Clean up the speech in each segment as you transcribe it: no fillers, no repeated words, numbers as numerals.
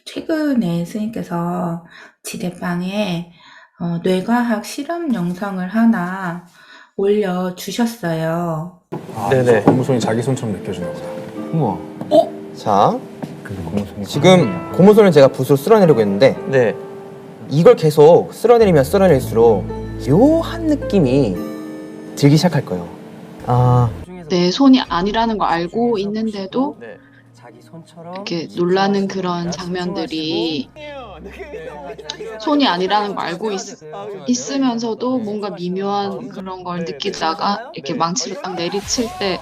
최근에 스님께서 지대방에 뇌과학 실험 영상을 하나 올려주셨어요. 네네. 고무손이 자기 손처럼 느껴지나 보다. 우와. 자, 고무손이 지금 고무손을 제가 붓으로 쓸어내려고 했는데 네. 이걸 계속 쓸어내리면 쓸어낼수록 묘한 느낌이 들기 시작할 거예요. 아. 내 손이 아니라는 걸 알고 있는데도 네. 자기 손처럼 이렇게 놀라는 그런 장면들이 손이 아니라는 걸 알고 있으면서도 뭔가 미묘한 그런 걸 느끼다가 이렇게 망치로 딱 내리칠 때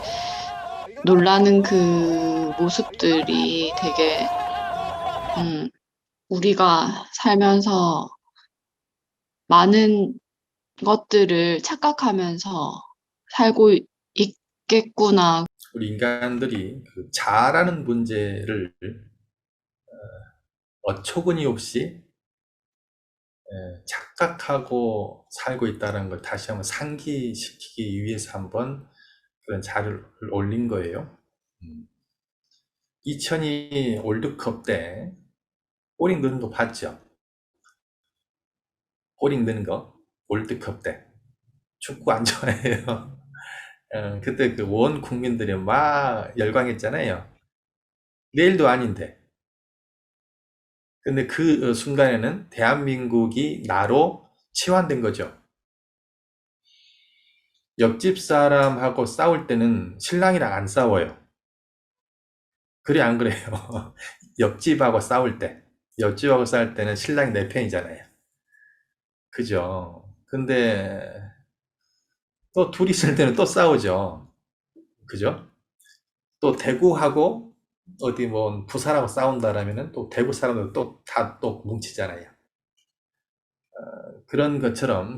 놀라는 그 모습들이 되게 우리가 살면서 많은 것들을 착각하면서 살고 있겠구나. 우리 인간들이 그 자아라는 문제를 어처구니 없이 착각하고 살고 있다는 걸 다시 한번 상기시키기 위해서 한번 그런 자료를 올린 거예요. 2002 월드컵 때 볼링 넣는 거 봤죠? 볼링 넣는 거 월드컵 때 축구 안 좋아해요. 그때 그 원 국민들이 막 열광했잖아요. 내일도 아닌데. 근데 그 순간에는 대한민국이 나로 치환된 거죠. 옆집 사람하고 싸울 때는 신랑이랑 안 싸워요. 그래 안 그래요? 옆집하고 싸울 때는 신랑이 내 편이잖아요. 그죠? 근데 또 둘이 있을 때는 또 싸우죠. 그죠? 또 대구하고 어디 뭐 부산하고 싸운다라면은 또 대구 사람들 또 뭉치잖아요. 그런 것처럼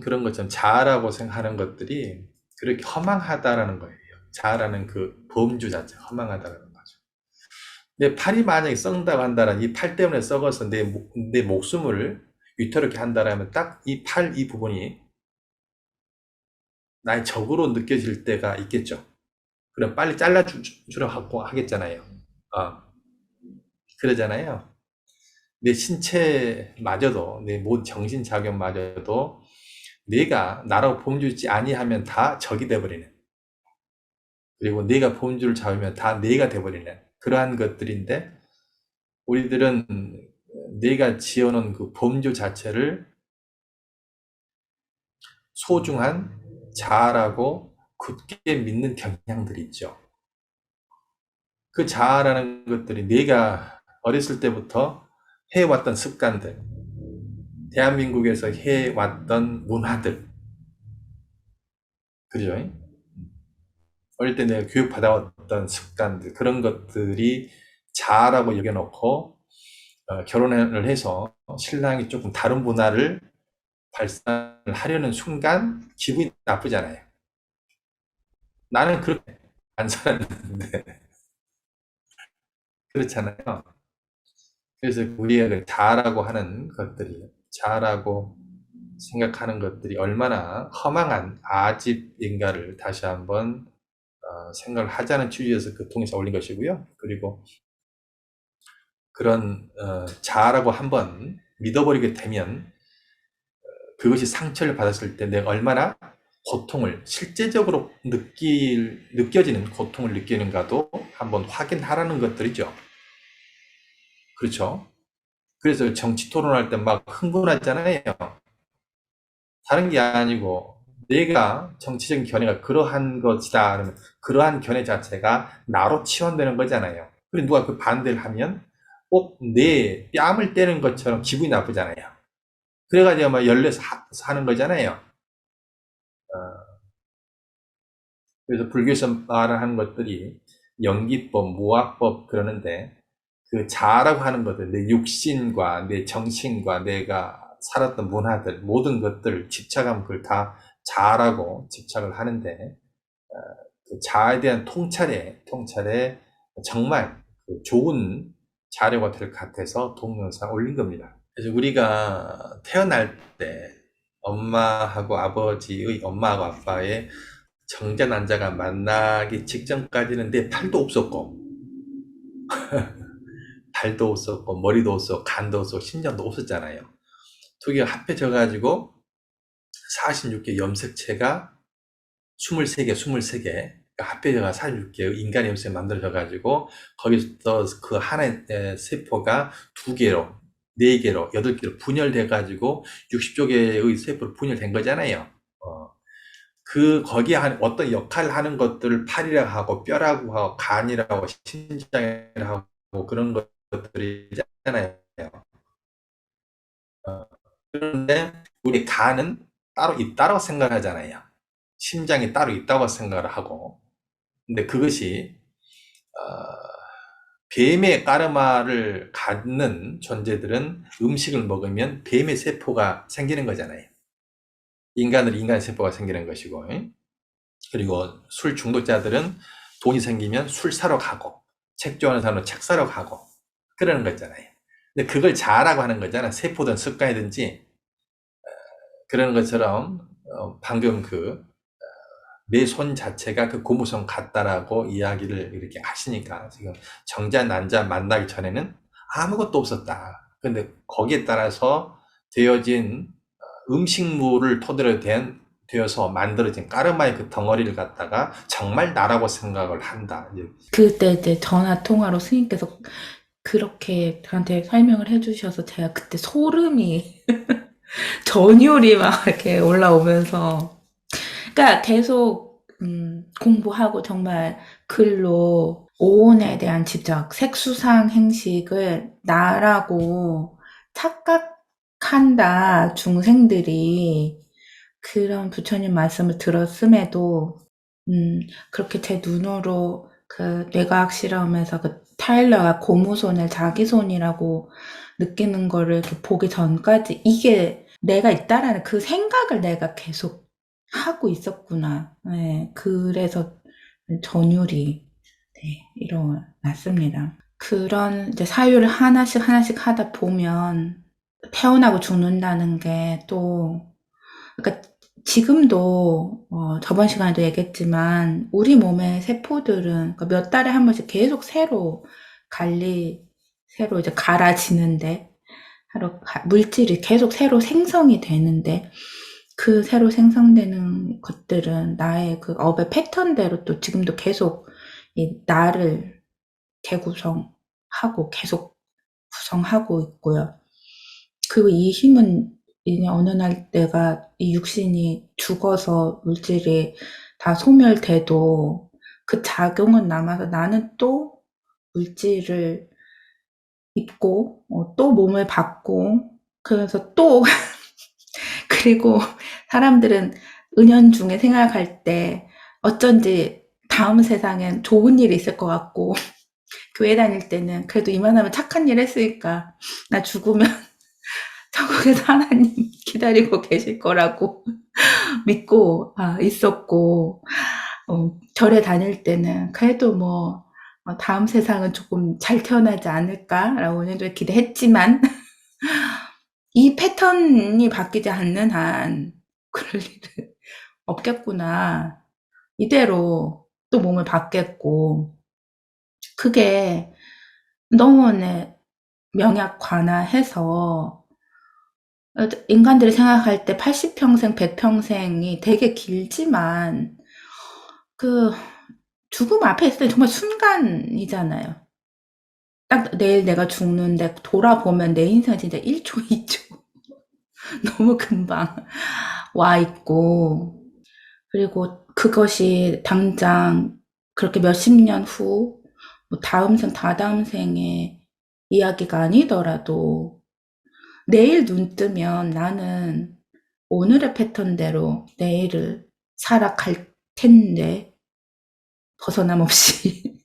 자아라고 생각하는 것들이 그렇게 허망하다라는 거예요. 자아라는 그 범주 자체 허망하다라는 거죠. 내 팔이 만약에 썩는다고 한다면 이 팔 때문에 썩어서 내 목숨을 위태롭게 한다라면 딱 이 팔 이 부분이 나의 적으로 느껴질 때가 있겠죠. 그럼 빨리 잘라주라고 하겠잖아요. 그러잖아요. 내 신체마저도, 내 모든 정신작용마저도 내가 나라고 범주지 아니하면 다 적이 돼버리는, 그리고 내가 범주를 잡으면 다 내가 돼버리는 그러한 것들인데, 우리들은 내가 지어놓은 그 범주 자체를 소중한 자아라고 굳게 믿는 경향들이 있죠. 그 자아라는 것들이 내가 어렸을 때부터 해왔던 습관들, 대한민국에서 해왔던 문화들, 그죠? 어릴 때 내가 교육받아왔던 습관들, 그런 것들이 자아라고 여겨놓고 결혼을 해서 신랑이 조금 다른 문화를 발산하려는 순간 기분이 나쁘잖아요. 나는 그렇게 안 살았는데 그렇잖아요. 그래서 우리가 그 자아라고 하는 것들이, 자아라고 생각하는 것들이 얼마나 허망한 아집인가를 다시 한번 생각을 하자는 취지에서 그 통해서 올린 것이고요. 그리고 그런 자아라고 한번 믿어버리게 되면 그것이 상처를 받았을 때 내가 얼마나 고통을 실제적으로 느껴지는 고통을 느끼는가도 한번 확인하라는 것들이죠. 그렇죠? 그래서 정치 토론할 때 막 흥분하잖아요. 다른 게 아니고 내가 정치적인 견해가 그러한 것이다 그러면 그러한 견해 자체가 나로 치환되는 거잖아요. 그리고 누가 그 반대를 하면 꼭 내 뺨을 때는 것처럼 기분이 나쁘잖아요. 그래가지고 막 열려서 하는 거잖아요. 그래서 불교에서 말하는 것들이 연기법, 무아법 그러는데, 그 자아라고 하는 것들, 내 육신과 내 정신과 내가 살았던 문화들, 모든 것들을 집착하면 그걸 다 자아라고 집착을 하는데, 그 자아에 대한 통찰에 정말 좋은 자료가 될 것 같아서 동영상 올린 겁니다. 그래서 우리가 태어날 때 엄마하고 아버지의, 엄마하고 아빠의 정자 난자가 만나기 직전까지는 내 팔도 없었고 발도 없었고 머리도 없었고 간도 없었고 심장도 없었잖아요. 두 개가 합해져가지고 46개 염색체가 23개 합해져가 46개의 인간의 염색이 만들어져가지고 거기서 그 하나의 세포가 2개로 4개로 8개로 분열돼가지고 60조 개의 세포로 분열된 거잖아요. 거기에 어떤 역할을 하는 것들을 팔이라고 하고 뼈라고 하고 간이라고 하고 심장이라고 하고 그런 것들이 있잖아요. 그런데 우리 간은 따로 있다고 생각하잖아요. 심장이 따로 있다고 생각을 하고. 근데 그것이 뱀의 까르마를 갖는 존재들은 음식을 먹으면 뱀의 세포가 생기는 거잖아요. 인간은 인간 세포가 생기는 것이고, 그리고 술 중독자들은 돈이 생기면 술 사러 가고, 책 좋아하는 사람은 책 사러 가고, 그러는 거잖아요. 근데 그걸 자라고 하는 거잖아. 세포든 습관이든지, 그러는 것처럼, 방금 내 손 자체가 그 고무손 같다라고 이야기를 이렇게 하시니까, 지금 정자, 난자 만나기 전에는 아무것도 없었다. 근데 거기에 따라서 되어진 음식물을 토대로 되어서 만들어진 까르마의 그 덩어리를 갖다가 정말 나라고 생각을 한다. 그때 이제 전화 통화로 스님께서 그렇게 저한테 설명을 해주셔서 제가 그때 소름이 전율이 막 이렇게 올라오면서, 그러니까 계속 공부하고 정말 글로 오온에 대한 집착, 색수상 행식을 나라고 착각한다 중생들이, 그런 부처님 말씀을 들었음에도 그렇게 제 눈으로 그 뇌과학 실험에서 그 타일러가 고무손을 자기 손이라고 느끼는 거를 이렇게 보기 전까지 이게 내가 있다라는 그 생각을 내가 계속 하고 있었구나. 네, 그래서 전율이 일어났습니다. 그런 이제 사유를 하나씩 하다 보면 태어나고 죽는다는 게 또, 그러니까 지금도 저번 시간에도 얘기했지만 우리 몸의 세포들은 그러니까 몇 달에 한 번씩 계속 새로 이제 갈아지는데, 물질이 계속 새로 생성이 되는데, 그 새로 생성되는 것들은 나의 그 업의 패턴대로 또 지금도 계속 이 나를 재구성하고 계속 구성하고 있고요. 그리고 이 힘은 이제 어느 날 내가 이 육신이 죽어서 물질이 다 소멸돼도 그 작용은 남아서 나는 또 물질을 입고 또 몸을 받고, 그래서 또 그리고 사람들은 은연중에 생각할 때 어쩐지 다음 세상엔 좋은 일이 있을 것 같고, 교회 다닐 때는 그래도 이만하면 착한 일 했으니까 나 죽으면 천국에서 하나님 기다리고 계실 거라고 믿고 있었고, 절에 다닐 때는 그래도 다음 세상은 조금 잘 태어나지 않을까라고 오늘도 기대했지만 이 패턴이 바뀌지 않는 한 그럴 일은 없겠구나. 이대로 또 몸을 받겠고, 그게 너무 명약관화해서 인간들이 생각할 때 80평생, 100평생이 되게 길지만 그 죽음 앞에 있을 때 정말 순간이잖아요. 딱 내일 내가 죽는데 돌아보면 내 인생은 진짜 1초, 2초 너무 금방 와 있고, 그리고 그것이 당장 그렇게 몇십 년 후 다음 생, 다다음 생의 이야기가 아니더라도 내일 눈 뜨면 나는 오늘의 패턴대로 내일을 살아갈 텐데, 벗어남 없이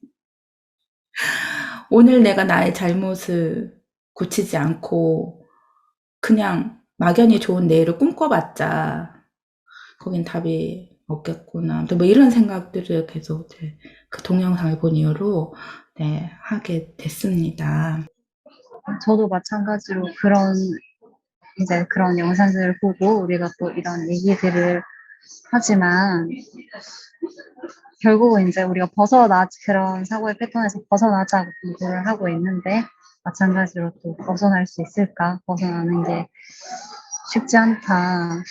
오늘 내가 나의 잘못을 고치지 않고 그냥 막연히 좋은 내일을 꿈꿔봤자 거긴 답이 없겠구나. 이런 생각들을 계속 그 동영상을 본 이후로 하게 됐습니다. 저도 마찬가지로 그런 영상들을 보고 우리가 또 이런 얘기들을 하지만 결국은 이제 우리가 그런 사고의 패턴에서 벗어나자고 공부를 하고 있는데, 마찬가지로 또 벗어날 수 있을까? 벗어나는 게 쉽지 않다.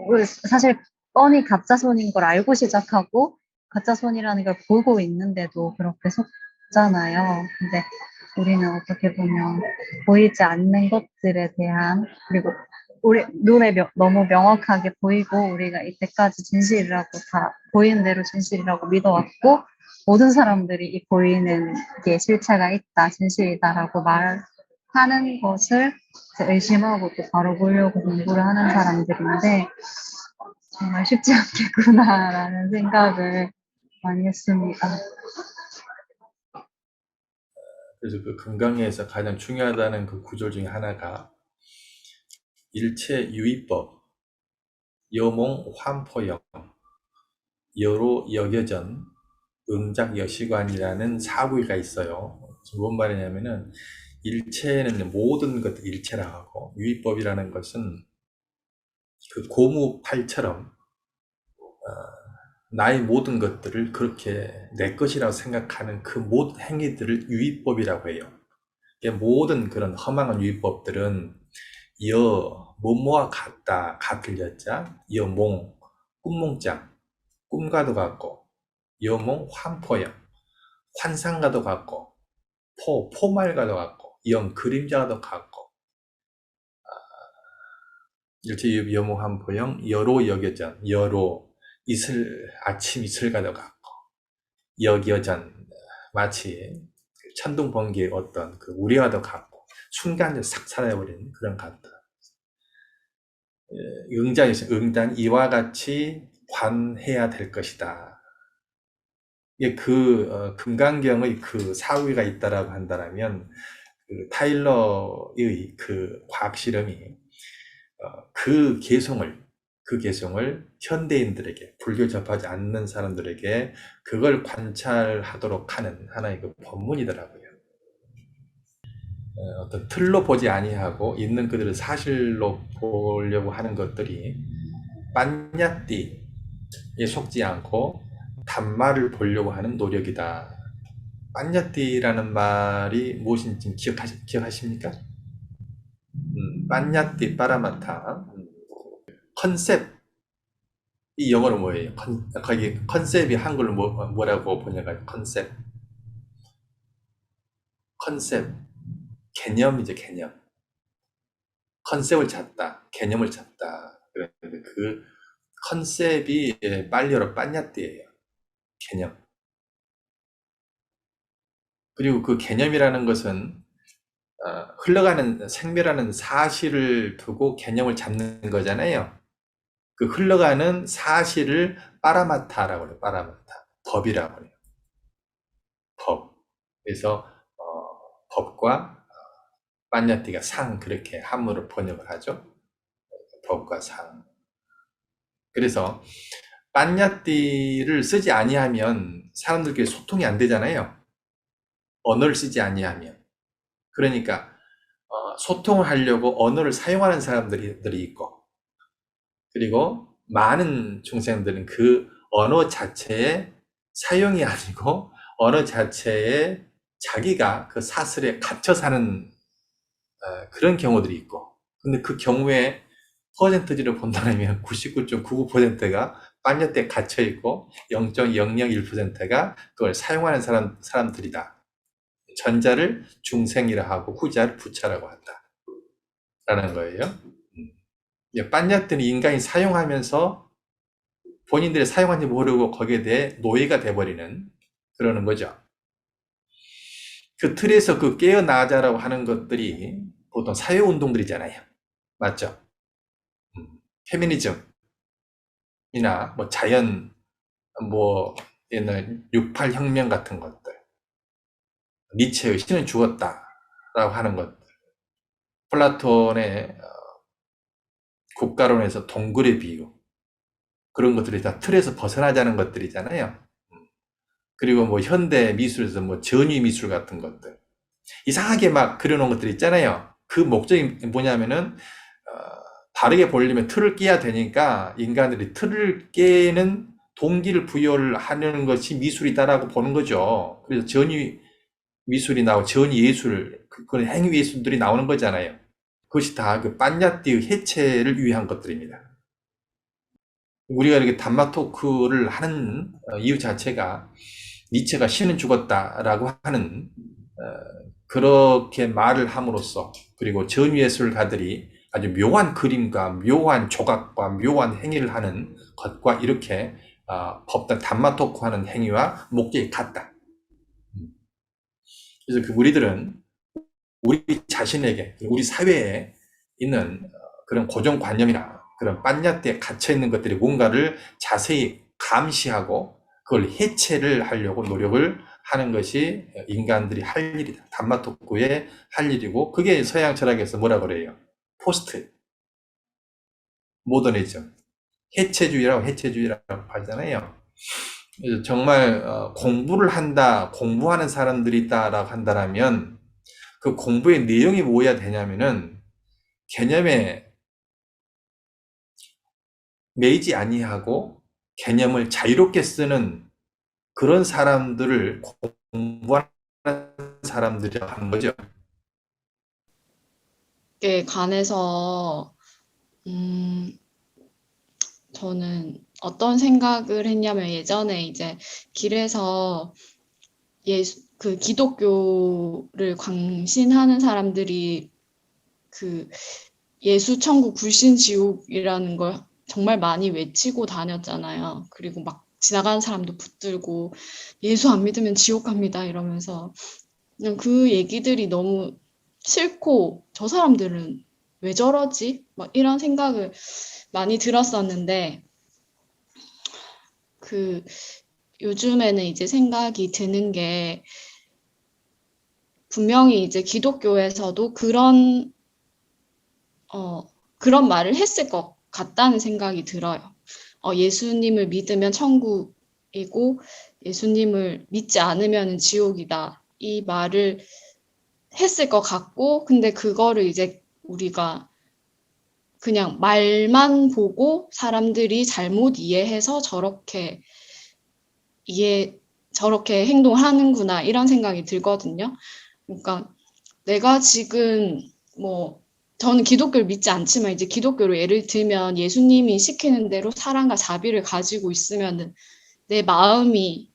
우리 사실 뻔히 가짜 손인 걸 알고 시작하고 가짜 손이라는 걸 보고 있는데도 그렇게 속잖아요. 근데 우리는 어떻게 보면 보이지 않는 것들에 대한, 그리고 우리 눈에 너무 명확하게 보이고 우리가 이때까지 진실이라고, 다 보이는 대로 진실이라고 믿어왔고, 모든 사람들이 이 보이는 게 실체가 있다, 진실이다라고 말하는 것을 이제 의심하고 또 바로 보려고 공부를 하는 사람들인데, 정말 쉽지 않겠구나라는 생각을 많이 했습니다. 그래서 그 금강에서 가장 중요하다는 그 구절 중에 하나가 일체 유의법, 여몽 환포영, 여로 여겨전, 응작 여시관이라는 사구가 있어요. 뭔 말이냐면은 일체는 모든 것들 일체라고 하고, 유의법이라는 것은 그 고무팔처럼 나의 모든 것들을 그렇게 내 것이라고 생각하는 그 모든 행위들을 유의법이라고 해요. 모든 그런 허망한 유의법들은 뭐뭐와 같다, 같을 여자, 여몽, 꿈몽장, 꿈과도 같고, 여몽, 환포영, 환상과도 같고, 포말과도 같고, 영, 그림자와도 같고, 일체 여몽, 환포영, 여로 여겨전, 여로, 아침 이슬과도 같고, 여겨전, 마치 천둥 번개의 어떤 그 우리와도 같고, 순간에 싹 사라져버리는 그런 같다. 응단, 이와 같이 관해야 될 것이다. 금강경의 그 사위가 있다라고 한다면, 그 타일러의 그 과학 실험이 그 개성을 현대인들에게, 불교 접하지 않는 사람들에게 그걸 관찰하도록 하는 하나의 그 법문이더라고요. 어떤 틀로 보지 아니하고 있는 그들을 사실로 보려고 하는 것들이 빤야띠에 속지 않고 단말을 보려고 하는 노력이다. 빤야띠라는 말이 무엇인지 기억하십니까? 빤야띠 빠라마타. 컨셉, 이 영어로 뭐예요? 거기 컨셉이 한글로 뭐라고 번역할까요? 컨셉, 개념이죠, 개념. 컨셉을 찾다, 개념을 찾다. 그런데 그 컨셉이 빨리어로 빤야띠예요. 개념. 그리고 그 개념이라는 것은 흘러가는 생멸하는 사실을 두고 개념을 잡는 거잖아요. 그 흘러가는 사실을 빠라마타라고 해요. 빠라마타. 법이라고 해요. 법. 그래서 법과 빤야띠가 상, 그렇게 한문으로 번역을 하죠. 법과 상. 그래서 빤야띠를 쓰지 아니하면 사람들끼리 소통이 안 되잖아요. 언어를 쓰지 아니하면. 그러니까 소통을 하려고 언어를 사용하는 사람들이 있고, 그리고 많은 중생들은 그 언어 자체의 사용이 아니고 언어 자체에 자기가 그 사슬에 갇혀 사는 그런 경우들이 있고, 근데 그 경우에 퍼센트지를 본다면 99.99%가 빤야띠에 갇혀 있고 0.001%가 그걸 사용하는 사람들이다. 전자를 중생이라 하고 후자를 부차라고 한다 라는 거예요. 빤야띠는 인간이 사용하면서 본인들이 사용한지 모르고 거기에 대해 노예가 돼버리는, 그러는 거죠. 그 틀에서 그 깨어나자라고 하는 것들이 보통 사회운동들이잖아요. 맞죠? 페미니즘이나 뭐 자연, 뭐 옛날 68혁명 같은 것들, 니체의 신은 죽었다라고 하는 것들, 플라톤의 국가론에서 동굴의 비유, 그런 것들이 다 틀에서 벗어나자는 것들이잖아요. 그리고 뭐 현대 미술에서 뭐 전위 미술 같은 것들, 이상하게 막 그려놓은 것들 있잖아요. 그 목적이 뭐냐면은 바르게 보려면 틀을 깨야 되니까 인간들이 틀을 깨는 동기를 부여를 하는 것이 미술이다라고 보는 거죠. 그래서 전위 미술이 나오고 전위 예술, 그런 행위 예술들이 나오는 거잖아요. 그것이 다 그 빤야띠의 해체를 위한 것들입니다. 우리가 이렇게 단마 토크를 하는 이유 자체가 니체가 신은 죽었다라고 하는 그렇게 말을 함으로써, 그리고 전위예술가들이 아주 묘한 그림과 묘한 조각과 묘한 행위를 하는 것과 이렇게 법단 단마 토크하는 행위와 목적이 같다. 그래서 그 우리들은 우리 자신에게, 우리 사회에 있는 그런 고정관념이나 그런 빤야띠에 갇혀있는 것들이 뭔가를 자세히 감시하고 그걸 해체를 하려고 노력을 하는 것이 인간들이 할 일이다. 단마 토크의 할 일이고, 그게 서양 철학에서 뭐라 그래요? 포스트 모더니즘, 해체주의라고 하잖아요. 그래서 정말 공부를 한다, 공부하는 사람들이 있다라고 한다면 그 공부의 내용이 뭐야 되냐면은 개념에 매이지 아니하고 개념을 자유롭게 쓰는 그런 사람들을 공부하는 사람들이라고 하는 거죠. 에 관해서 저는 어떤 생각을 했냐면, 예전에 이제 길에서 그 기독교를 광신하는 사람들이 그 예수 천국 불신 지옥이라는 걸 정말 많이 외치고 다녔잖아요. 그리고 막 지나가는 사람도 붙들고 예수 안 믿으면 지옥 갑니다 이러면서, 그냥 그 얘기들이 너무 싫고, 저 사람들은 왜 저러지? 막 이런 생각을 많이 들었었는데, 그 요즘에는 이제 생각이 드는 게, 분명히 이제 기독교에서도 그런 말을 했을 것 같다는 생각이 들어요. 예수님을 믿으면 천국이고 예수님을 믿지 않으면 지옥이다. 이 말을 했을 것 같고, 근데 그거를 이제 우리가 그냥 말만 보고 사람들이 잘못 이해해서 저렇게 행동하는구나, 이런 생각이 들거든요. 그러니까 내가 지금 저는 기독교를 믿지 않지만, 이제 기독교로 예를 들면 예수님이 시키는 대로 사랑과 자비를 가지고 있으면 내 마음이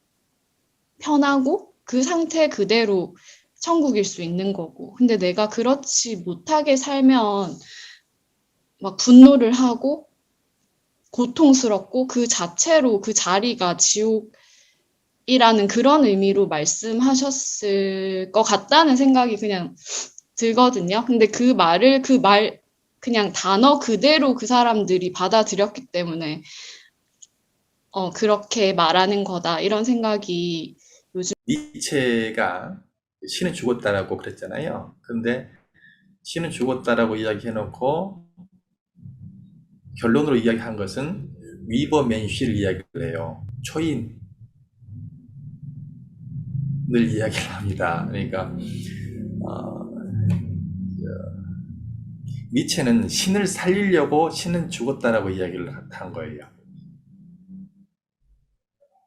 편하고 그 상태 그대로 천국일 수 있는 거고, 근데 내가 그렇지 못하게 살면 막 분노를 하고 고통스럽고 그 자체로 그 자리가 지옥이라는 그런 의미로 말씀하셨을 것 같다는 생각이 그냥 들거든요. 근데 그 그냥 단어 그대로 그 사람들이 받아들였기 때문에 그렇게 말하는 거다, 이런 생각이 요즘. 니체가 신은 죽었다라고 그랬잖아요. 근데 신은 죽었다라고 이야기해놓고 결론으로 이야기한 것은 위버맨실 이야기를 해요. 초인을 이야기를 합니다. 그러니까 니체는 신을 살리려고 신은 죽었다라고 이야기를 한 거예요.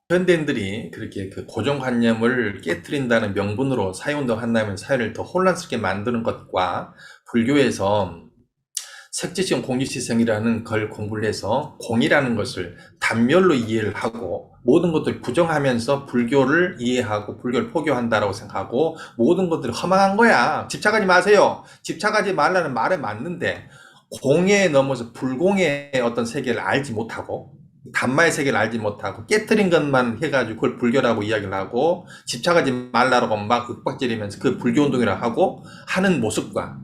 현대인들이 그렇게 그 고정관념을 깨트린다는 명분으로 사회운동 한다면 사회를 더 혼란스럽게 만드는 것과, 불교에서 색지시험 공지시성이라는 걸 공부를 해서 공이라는 것을 단멸로 이해를 하고 모든 것들을 부정하면서 불교를 이해하고 불교를 포교한다라고 생각하고, 모든 것들이 허망한 거야, 집착하지 마세요, 집착하지 말라는 말에 맞는데, 공에 넘어서 불공의 어떤 세계를 알지 못하고 단마의 세계를 알지 못하고 깨트린 것만 해가지고 그걸 불교라고 이야기를 하고, 집착하지 말라고 막 윽박지르면서 그 불교운동이라고 하고 하는 모습과,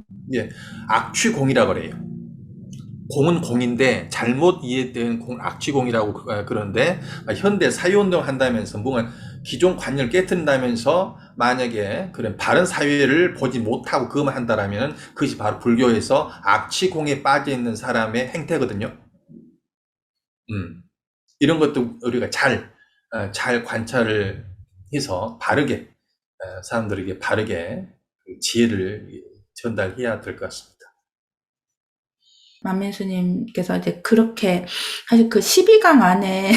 악취공이라고 그래요. 공은 공인데 잘못 이해된 공은 악취공이라고 그러는데, 현대 사회운동 한다면서 뭔가 기존 관념을 깨트린다면서 만약에 그런 바른 사회를 보지 못하고 그것만 한다라면 그것이 바로 불교에서 악취공에 빠져 있는 사람의 행태거든요. 이런 것도 우리가 잘 관찰을 해서 바르게 사람들에게 바르게 지혜를 전달해야 될 것 같습니다. 만민수님께서 이제 그렇게 사실 그 12강 안에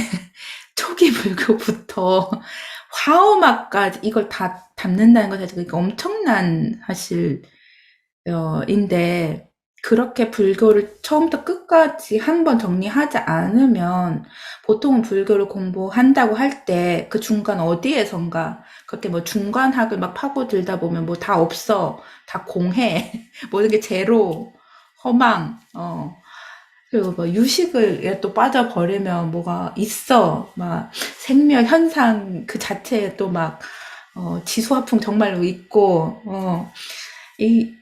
초기 불교부터 화엄학까지 이걸 다 담는다는 것 자체가 그러니까 엄청난 사실 인데 그렇게 불교를 처음부터 끝까지 한번 정리하지 않으면 보통은 불교를 공부한다고 할 때 그 중간 어디에선가 그렇게 뭐 중간학을 막 파고들다 보면 뭐 다 없어. 다 공해. 모든 게 제로, 허망, 그리고 뭐 유식을 또 빠져버리면 뭐가 있어. 막 생명 현상 그 자체에 또 막, 지수화풍 정말로 있고,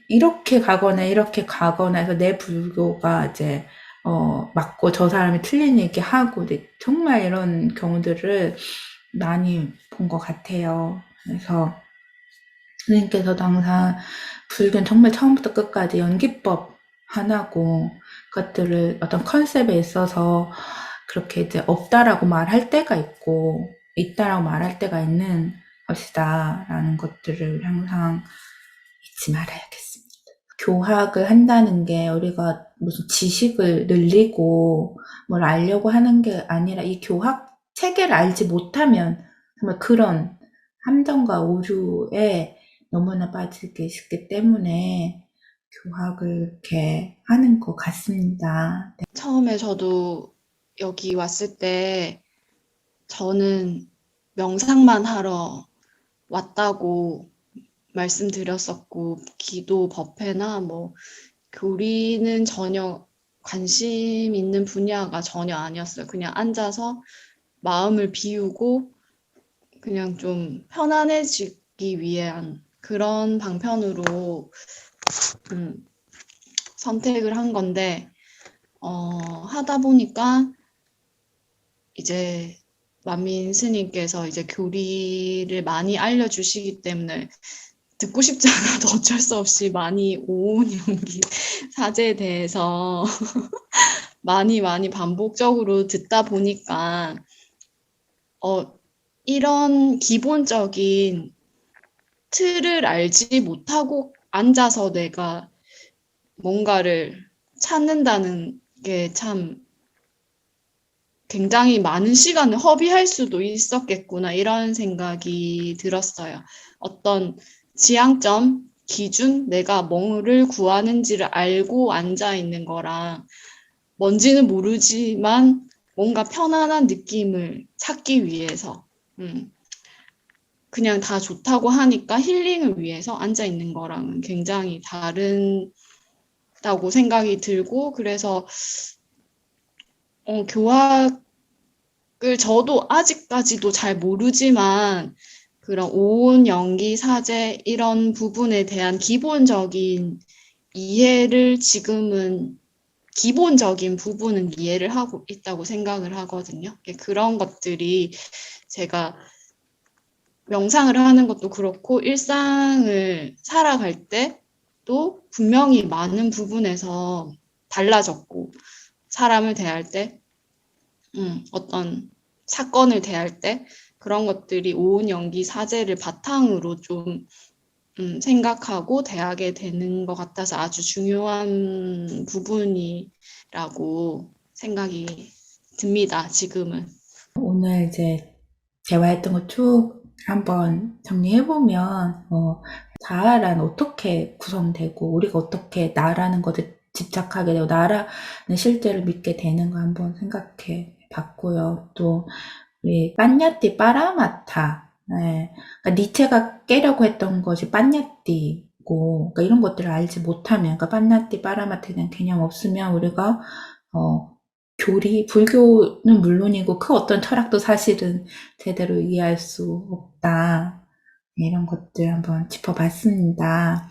이렇게 가거나 이렇게 가거나 해서 내 불교가 이제, 맞고 저 사람이 틀린 얘기 하고, 정말 이런 경우들을 많이 본 것 같아요. 그래서, 선생님께서도 항상 불교는 정말 처음부터 끝까지 연기법 하나고, 그것들을 어떤 컨셉에 있어서 그렇게 이제 없다라고 말할 때가 있고, 있다라고 말할 때가 있는 것이다. 라는 것들을 항상 잊지 말아야겠습니다. 교학을 한다는 게 우리가 무슨 지식을 늘리고 뭘 알려고 하는 게 아니라 이 교학 체계를 알지 못하면 정말 그런 함정과 오류에 너무나 빠지기 쉽기 때문에 교학을 이렇게 하는 것 같습니다. 네. 처음에 저도 여기 왔을 때 저는 명상만 하러 왔다고 말씀드렸었고, 기도 법회나 뭐 교리는 전혀 관심 있는 분야가 전혀 아니었어요. 그냥 앉아서 마음을 비우고 그냥 좀 편안해지기 위한 그런 방편으로 선택을 한 건데, 하다 보니까 이제 만민 스님께서 이제 교리를 많이 알려주시기 때문에 듣고 싶지 않아도 어쩔 수 없이 많이 오은영기 사제에 대해서 많이 반복적으로 듣다 보니까 이런 기본적인 틀을 알지 못하고 앉아서 내가 뭔가를 찾는다는 게 참 굉장히 많은 시간을 허비할 수도 있었겠구나 이런 생각이 들었어요. 어떤 지향점, 기준, 내가 뭐를 구하는지를 알고 앉아 있는 거랑 뭔지는 모르지만 뭔가 편안한 느낌을 찾기 위해서 그냥 다 좋다고 하니까 힐링을 위해서 앉아 있는 거랑은 굉장히 다르다고 생각이 들고, 그래서 교학을 저도 아직까지도 잘 모르지만 그런 오은 연기 사제 이런 부분에 대한 기본적인 이해를 지금은 기본적인 부분은 이해를 하고 있다고 생각을 하거든요. 그런 것들이 제가 명상을 하는 것도 그렇고 일상을 살아갈 때도 분명히 많은 부분에서 달라졌고, 사람을 대할 때, 어떤 사건을 대할 때 그런 것들이 오은 연기 사제를 바탕으로 좀 생각하고 대하게 되는 것 같아서 아주 중요한 부분이라고 생각이 듭니다, 지금은. 오늘 이제 대화했던 거 쭉 한번 정리해보면, 자아란 어떻게 구성되고, 우리가 어떻게 나라는 것에 집착하게 되고, 나라는 실제를 믿게 되는가 한번 생각해 봤고요. 또, 우리 빤야띠 빠라마타, 네. 그러니까 니체가 깨려고 했던 것이 빤야띠고, 그러니까 이런 것들을 알지 못하면, 그러니까 빤야띠 빠라마타에 대한 개념 없으면 우리가, 교리, 불교는 물론이고 그 어떤 철학도 사실은 제대로 이해할 수 없다. 이런 것들 한번 짚어봤습니다.